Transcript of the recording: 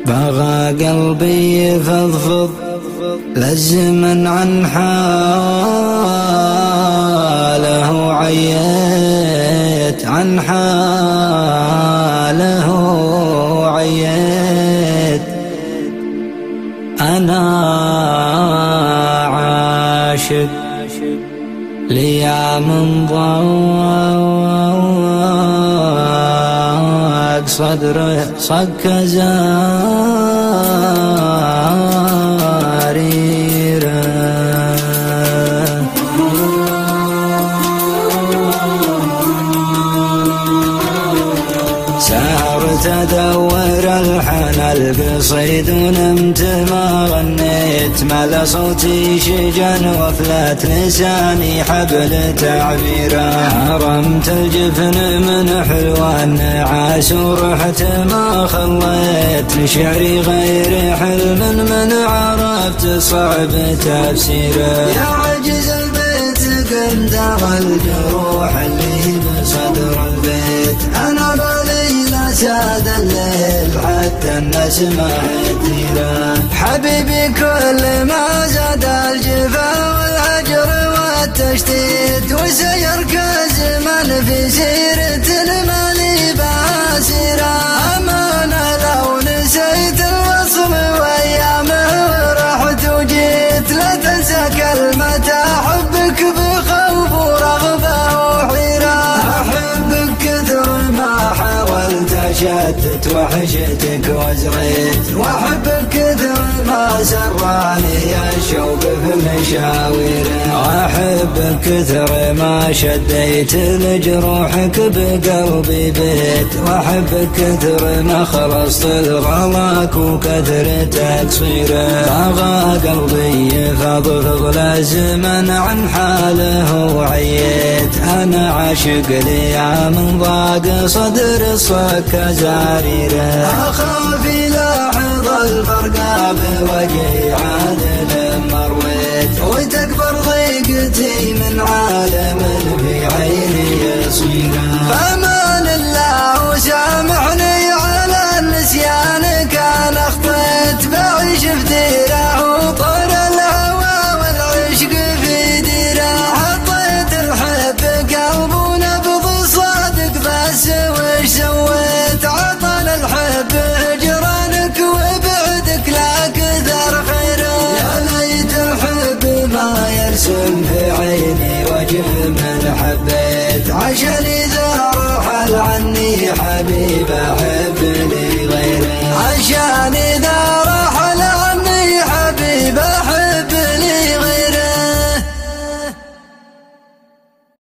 بغى قلبي يفضفض للزمن عن حاله، عييت عن حاله عييت. أنا عاشق ليا من ضاق صدره صك زاريره. سهرت أدور الحن القصيد ونمت ما غنيت، ملا صوتي شجن وفلت لساني حبل تعبيره. حرمت الجفن من حلوان نعاس ورحت ما خليت، لشعري غير حلم من عرفت صعب تفسيره. يا عجز البيت قم دار الجروح اللي بصدر البيت، أنا ساد الليل حتى النسمة تديره. حبيبي كل ما زاد الجفا والهجر والتشتيت، وسيرك الزمن في سيرة المالي باسيره. أمانة لو نسيت الوصل وأيامه رحت وجيت، لا تنسى كلمة أحبك بخوف ورغبة وحيرة. أحبك كثر ما حاولت شتت وحشتك وزريت، واحبك كثر ما سراني الشوق في مشاويره. واحبك كثر ما شديت لجروحك بقلبي بيت، واحبك كثر ما خلصت لغلاك وكثر تقصيره. بغى قلبي يفضفض للزمن عن حاله وعييت، انا عاشق ليا من ضاق صدر الصك زاريره. أخاف لاحظ الفرقة بوجهي عادل مرويت، وتكبر ضيقتي من عالم في عيني يصيره. فأمان الله وسامحني على النسيان كان أخطيت، بعيش في ديره وطر الهوى والعشق في ديره. حطيت الحب قلب ونبض صادق بس وش سويت، عطل الحب هجرانك وبعدك لا كثر خيره. يا ليت الحب ما يرسم في عيني وجه من حبيت، عشان إذا رحل عني حبيبه